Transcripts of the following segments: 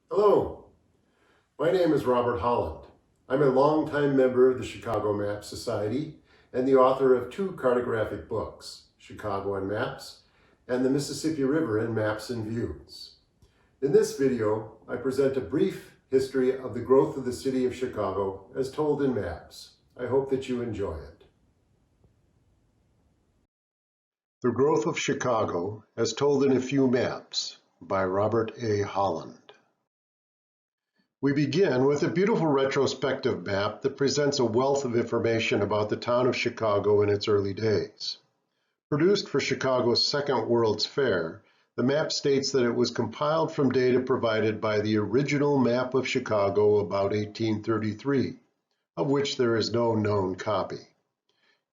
Hello, my name is Robert Holland. I'm a longtime member of the Chicago Map Society and the author of two cartographic books, Chicago in Maps and the Mississippi River in Maps and Views. In this video, I present a brief history of the growth of the city of Chicago as told in maps. I hope that you enjoy it. The Growth of Chicago as Told in a Few Maps by Robert A. Holland. We begin with a beautiful retrospective map that presents a wealth of information about the town of Chicago in its early days. Produced for Chicago's Second World's Fair, the map states that it was compiled from data provided by the original map of Chicago about 1833, of which there is no known copy.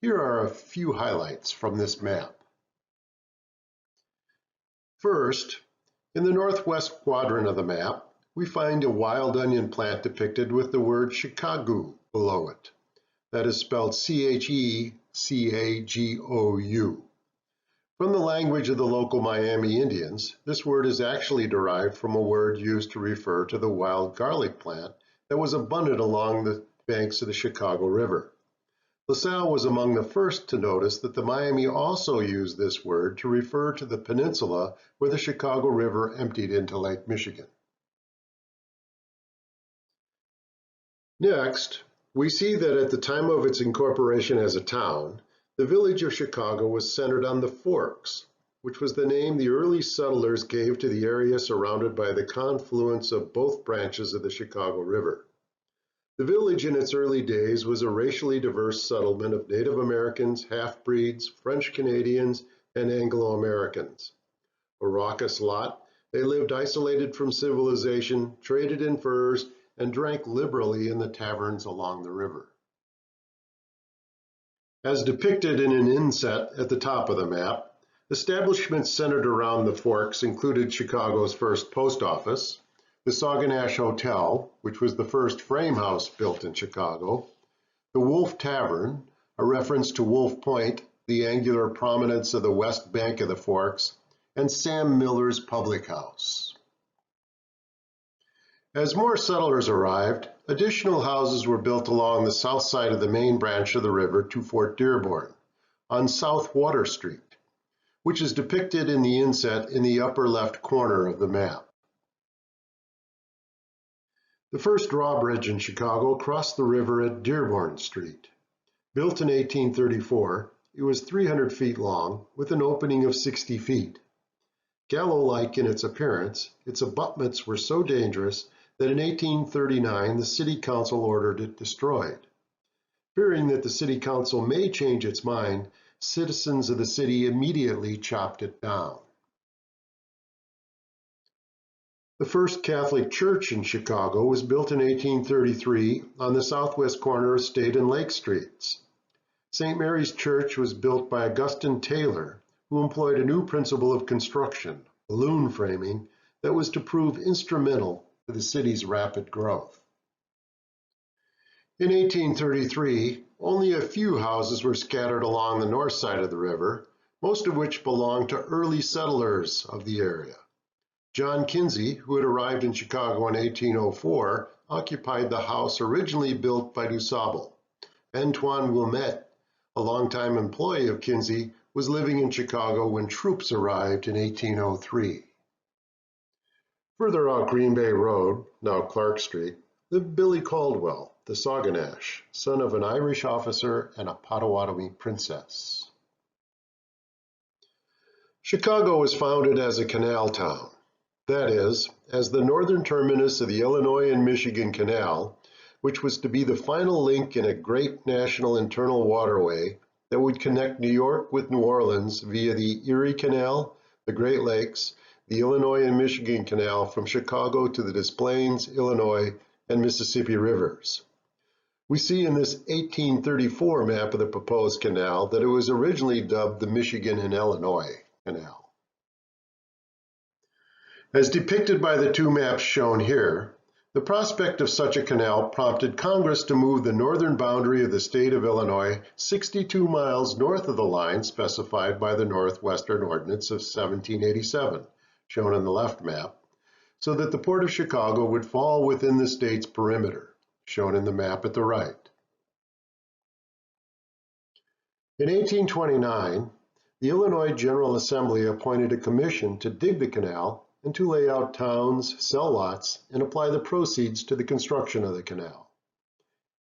Here are a few highlights from this map. First, in the northwest quadrant of the map, we find a wild onion plant depicted with the word Chicago below it. That is spelled C-H-E-C-A-G-O-U. From the language of the local Miami Indians, this word is actually derived from a word used to refer to the wild garlic plant that was abundant along the banks of the Chicago River. LaSalle was among the first to notice that the Miami also used this word to refer to the peninsula where the Chicago River emptied into Lake Michigan. Next, we see that at the time of its incorporation as a town, the village of Chicago was centered on the Forks, which was the name the early settlers gave to the area surrounded by the confluence of both branches of the Chicago River. The village in its early days was a racially diverse settlement of Native Americans, half-breeds, French Canadians, and Anglo-Americans. A raucous lot, they lived isolated from civilization, traded in furs, and drank liberally in the taverns along the river. As depicted in an inset at the top of the map, establishments centered around the Forks included Chicago's first post office, the Sauganash Hotel, which was the first frame house built in Chicago, the Wolf Tavern, a reference to Wolf Point, the angular prominence of the west bank of the Forks, and Sam Miller's Public House. As more settlers arrived, additional houses were built along the south side of the main branch of the river to Fort Dearborn, on South Water Street, which is depicted in the inset in the upper left corner of the map. The first drawbridge in Chicago crossed the river at Dearborn Street. Built in 1834, it was 300 feet long, with an opening of 60 feet. Gallows-like in its appearance, its abutments were so dangerous that in 1839 the City Council ordered it destroyed. Fearing that the City Council may change its mind, citizens of the city immediately chopped it down. The first Catholic church in Chicago was built in 1833 on the southwest corner of State and Lake Streets. St. Mary's Church was built by Augustine Taylor, who employed a new principle of construction, balloon framing, that was to prove instrumental to the city's rapid growth. In 1833, only a few houses were scattered along the north side of the river, most of which belonged to early settlers of the area. John Kinsey, who had arrived in Chicago in 1804, occupied the house originally built by DuSable. Antoine Wilmette, a longtime employee of Kinsey, was living in Chicago when troops arrived in 1803. Further out Green Bay Road, now Clark Street, lived Billy Caldwell, the Sauganash, son of an Irish officer and a Potawatomi princess. Chicago was founded as a canal town. That is, as the northern terminus of the Illinois and Michigan Canal, which was to be the final link in a great national internal waterway that would connect New York with New Orleans via the Erie Canal, the Great Lakes, the Illinois and Michigan Canal from Chicago to the Des Plaines, Illinois, and Mississippi rivers. We see in this 1834 map of the proposed canal that it was originally dubbed the Michigan and Illinois Canal. As depicted by the two maps shown here, the prospect of such a canal prompted Congress to move the northern boundary of the state of Illinois 62 miles north of the line specified by the Northwestern Ordinance of 1787, shown on the left map, so that the Port of Chicago would fall within the state's perimeter, shown in the map at the right. In 1829, the Illinois General Assembly appointed a commission to dig the canal and to lay out towns, sell lots, and apply the proceeds to the construction of the canal.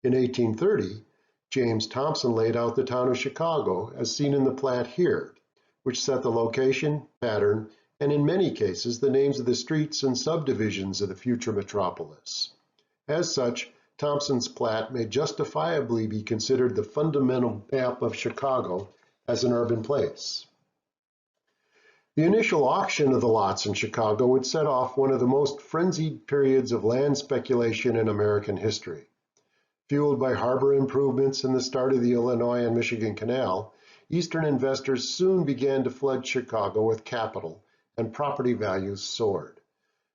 In 1830, James Thompson laid out the town of Chicago as seen in the plat here, which set the location, pattern, and in many cases the names of the streets and subdivisions of the future metropolis. As such, Thompson's plat may justifiably be considered the fundamental map of Chicago as an urban place. The initial auction of the lots in Chicago would set off one of the most frenzied periods of land speculation in American history. Fueled by harbor improvements and the start of the Illinois and Michigan Canal, Eastern investors soon began to flood Chicago with capital, and property values soared.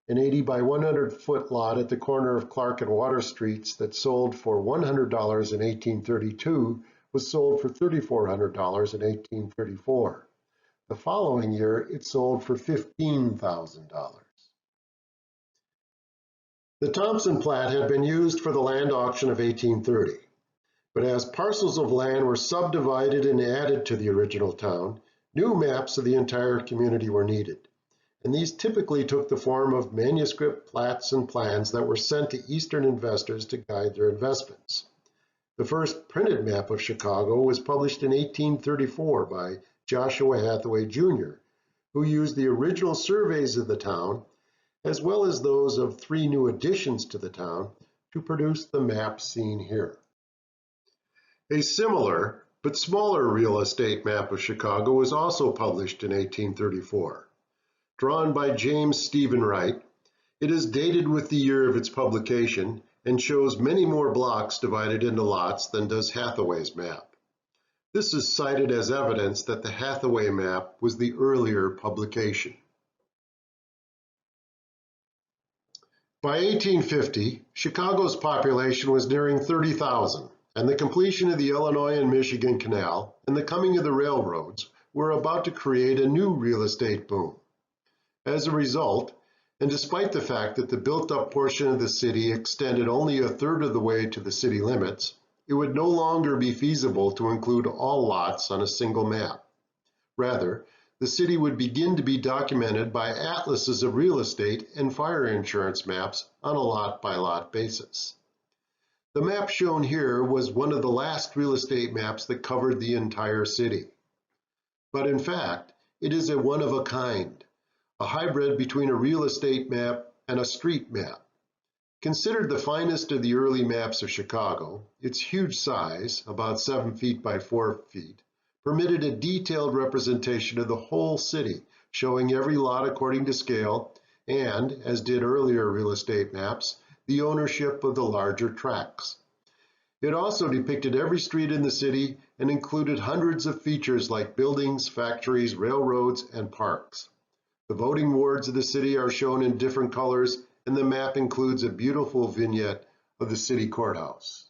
An 80 by 100 foot lot at the corner of Clark and Water Streets that sold for $100 in 1832 was sold for $3,400 in 1834. The following year, it sold for $15,000. The Thompson plat had been used for the land auction of 1830, but as parcels of land were subdivided and added to the original town, new maps of the entire community were needed, and these typically took the form of manuscript plats and plans that were sent to Eastern investors to guide their investments. The first printed map of Chicago was published in 1834 by Joshua Hathaway Jr., who used the original surveys of the town as well as those of 3 new additions to the town to produce the map seen here. A similar but smaller real estate map of Chicago was also published in 1834. Drawn by James Stephen Wright, it is dated with the year of its publication and shows many more blocks divided into lots than does Hathaway's map. This is cited as evidence that the Hathaway map was the earlier publication. By 1850, Chicago's population was nearing 30,000, and the completion of the Illinois and Michigan Canal and the coming of the railroads were about to create a new real estate boom. As a result, and despite the fact that the built-up portion of the city extended only a third of the way to the city limits, it would no longer be feasible to include all lots on a single map. Rather, the city would begin to be documented by atlases of real estate and fire insurance maps on a lot-by-lot basis. The map shown here was one of the last real estate maps that covered the entire city. But in fact, it is a one-of-a-kind, a hybrid between a real estate map and a street map. Considered the finest of the early maps of Chicago, its huge size, about 7 feet by 4 feet, permitted a detailed representation of the whole city, showing every lot according to scale, and, as did earlier real estate maps, the ownership of the larger tracts. It also depicted every street in the city and included hundreds of features like buildings, factories, railroads, and parks. The voting wards of the city are shown in different colors, and the map includes a beautiful vignette of the city courthouse.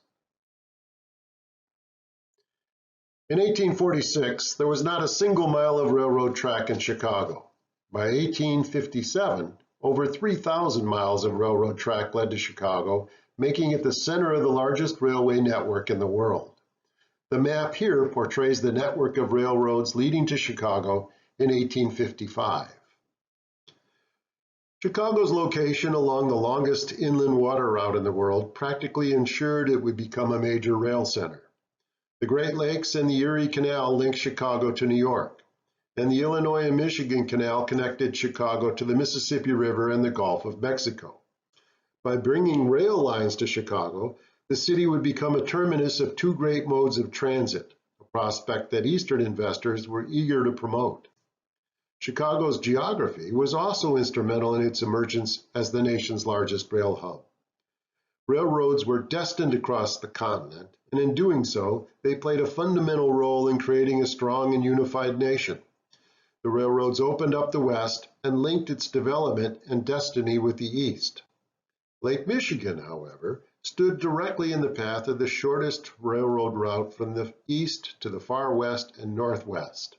In 1846, there was not a single mile of railroad track in Chicago. By 1857, over 3,000 miles of railroad track led to Chicago, making it the center of the largest railway network in the world. The map here portrays the network of railroads leading to Chicago in 1855. Chicago's location along the longest inland water route in the world practically ensured it would become a major rail center. The Great Lakes and the Erie Canal linked Chicago to New York, and the Illinois and Michigan Canal connected Chicago to the Mississippi River and the Gulf of Mexico. By bringing rail lines to Chicago, the city would become a terminus of 2 great modes of transit, a prospect that Eastern investors were eager to promote. Chicago's geography was also instrumental in its emergence as the nation's largest rail hub. Railroads were destined to cross the continent, and in doing so, they played a fundamental role in creating a strong and unified nation. The railroads opened up the West and linked its development and destiny with the East. Lake Michigan, however, stood directly in the path of the shortest railroad route from the east to the far west and northwest.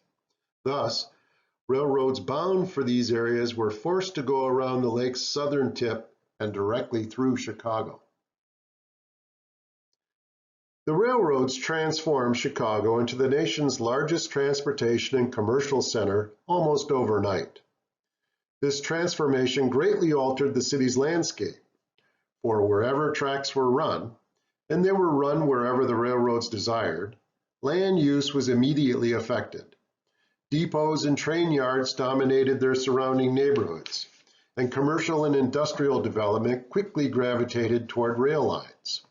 Thus, Railroads bound for these areas were forced to go around the lake's southern tip and directly through Chicago. The railroads transformed Chicago into the nation's largest transportation and commercial center almost overnight. This transformation greatly altered the city's landscape, for wherever tracks were run, and they were run wherever the railroads desired, land use was immediately affected. Depots and train yards dominated their surrounding neighborhoods, and commercial and industrial development quickly gravitated toward rail lines.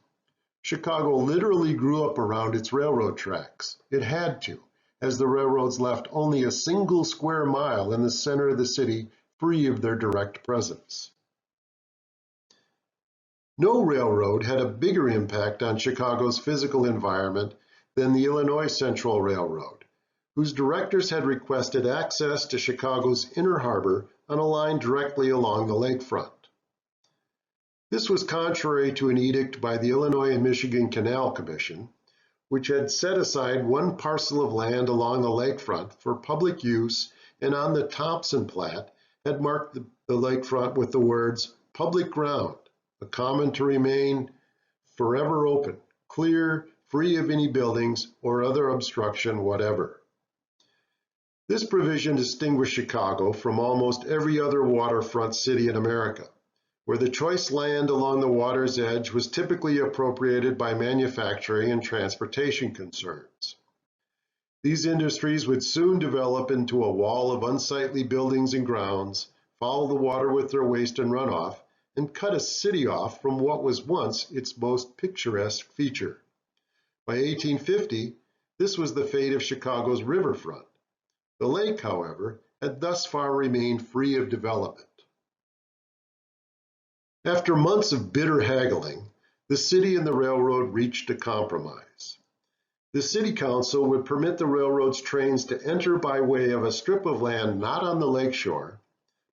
Chicago literally grew up around its railroad tracks. It had to, as the railroads left only a single square mile in the center of the city free of their direct presence. No railroad had a bigger impact on Chicago's physical environment than the Illinois Central Railroad, whose directors had requested access to Chicago's inner harbor on a line directly along the lakefront. This was contrary to an edict by the Illinois and Michigan Canal Commission, which had set aside one parcel of land along the lakefront for public use and on the Thompson Plat had marked the lakefront with the words "public ground, a common to remain forever open, clear, free of any buildings or other obstruction whatever." This provision distinguished Chicago from almost every other waterfront city in America, where the choice land along the water's edge was typically appropriated by manufacturing and transportation concerns. These industries would soon develop into a wall of unsightly buildings and grounds, foul the water with their waste and runoff, and cut a city off from what was once its most picturesque feature. By 1850, this was the fate of Chicago's riverfront. The lake, however, had thus far remained free of development. After months of bitter haggling, the city and the railroad reached a compromise. The city council would permit the railroad's trains to enter by way of a strip of land not on the lakeshore,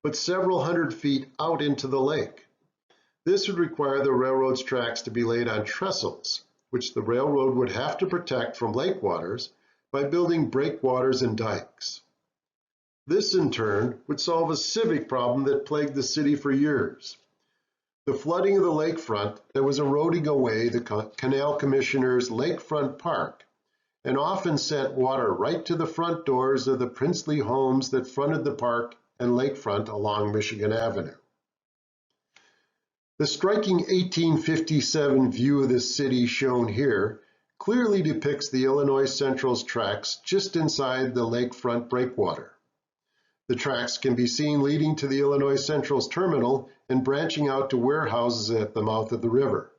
but several hundred feet out into the lake. This would require the railroad's tracks to be laid on trestles, which the railroad would have to protect from lake waters by building breakwaters and dikes. This, in turn, would solve a civic problem that plagued the city for years: the flooding of the lakefront that was eroding away the Canal Commissioner's lakefront park and often sent water right to the front doors of the princely homes that fronted the park and lakefront along Michigan Avenue. The striking 1857 view of the city shown here clearly depicts the Illinois Central's tracks just inside the lakefront breakwater. The tracks can be seen leading to the Illinois Central's terminal and branching out to warehouses at the mouth of the river.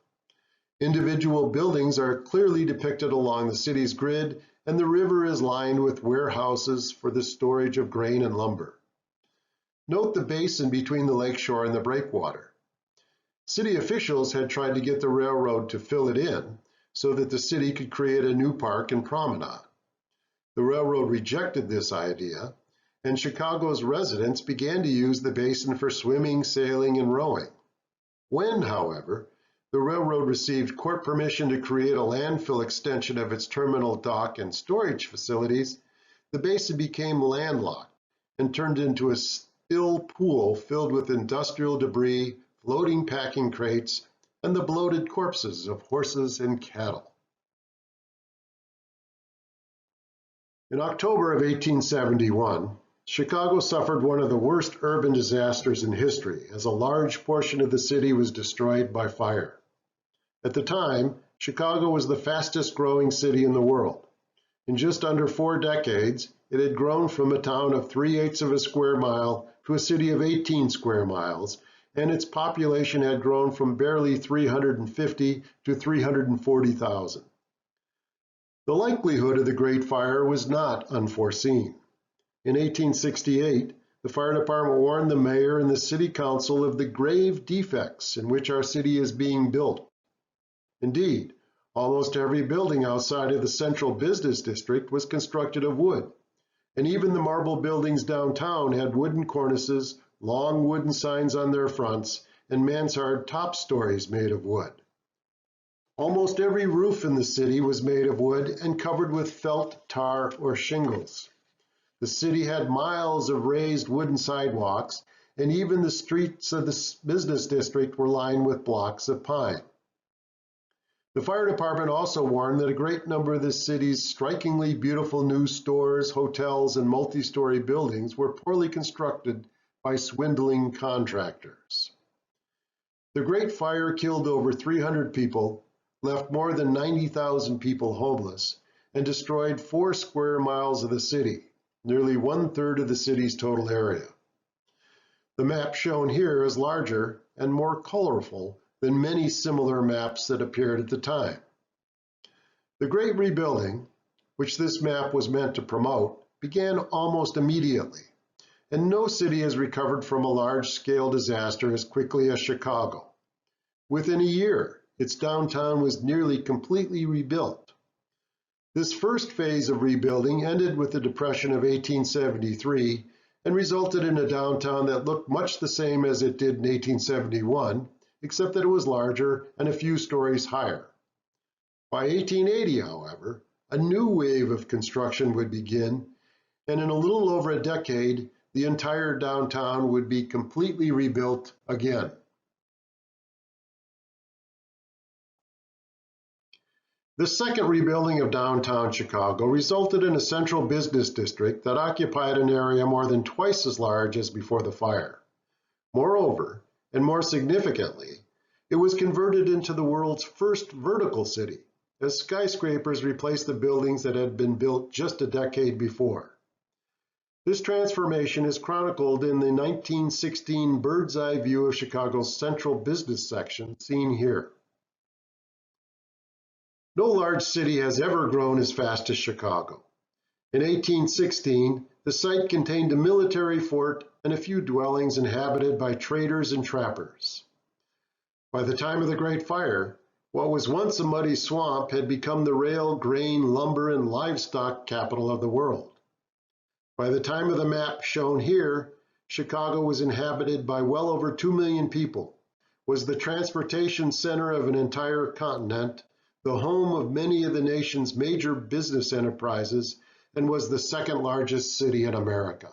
Individual buildings are clearly depicted along the city's grid, and the river is lined with warehouses for the storage of grain and lumber. Note the basin between the lakeshore and the breakwater. City officials had tried to get the railroad to fill it in so that the city could create a new park and promenade. The railroad rejected this idea, and Chicago's residents began to use the basin for swimming, sailing, and rowing. When, however, the railroad received court permission to create a landfill extension of its terminal dock and storage facilities, the basin became landlocked and turned into a still pool filled with industrial debris, floating packing crates, and the bloated corpses of horses and cattle. In October of 1871, Chicago suffered one of the worst urban disasters in history, as a large portion of the city was destroyed by fire. At the time, Chicago was the fastest growing city in the world. In just under 4 decades, it had grown from a town of 3/8 of a square mile to a city of 18 square miles, and its population had grown from barely 350 to 340,000. The likelihood of the Great Fire was not unforeseen. In 1868, the fire department warned the mayor and the city council of the grave defects in which our city is being built. Indeed, almost every building outside of the central business district was constructed of wood, and even the marble buildings downtown had wooden cornices, long wooden signs on their fronts, and mansard top stories made of wood. Almost every roof in the city was made of wood and covered with felt, tar, or shingles. The city had miles of raised wooden sidewalks, and even the streets of the business district were lined with blocks of pine. The fire department also warned that a great number of the city's strikingly beautiful new stores, hotels, and multi-story buildings were poorly constructed by swindling contractors. The Great Fire killed over 300 people, left more than 90,000 people homeless, and destroyed 4 square miles of the city, nearly 1/3 of the city's total area. The map shown here is larger and more colorful than many similar maps that appeared at the time. The Great Rebuilding, which this map was meant to promote, began almost immediately, and no city has recovered from a large-scale disaster as quickly as Chicago. Within a year, its downtown was nearly completely rebuilt. This first phase of rebuilding ended with the Depression of 1873 and resulted in a downtown that looked much the same as it did in 1871, except that it was larger and a few stories higher. By 1880, however, a new wave of construction would begin, and in a little over a decade, the entire downtown would be completely rebuilt again. The second rebuilding of downtown Chicago resulted in a central business district that occupied an area more than twice as large as before the fire. Moreover, and more significantly, it was converted into the world's first vertical city, as skyscrapers replaced the buildings that had been built just a decade before. This transformation is chronicled in the 1916 bird's eye view of Chicago's central business section, seen here. No large city has ever grown as fast as Chicago. In 1816, the site contained a military fort and a few dwellings inhabited by traders and trappers. By the time of the Great Fire, what was once a muddy swamp had become the rail, grain, lumber, and livestock capital of the world. By the time of the map shown here, Chicago was inhabited by well over 2 million people, was the transportation center of an entire continent, the home of many of the nation's major business enterprises, and was the second largest city in America.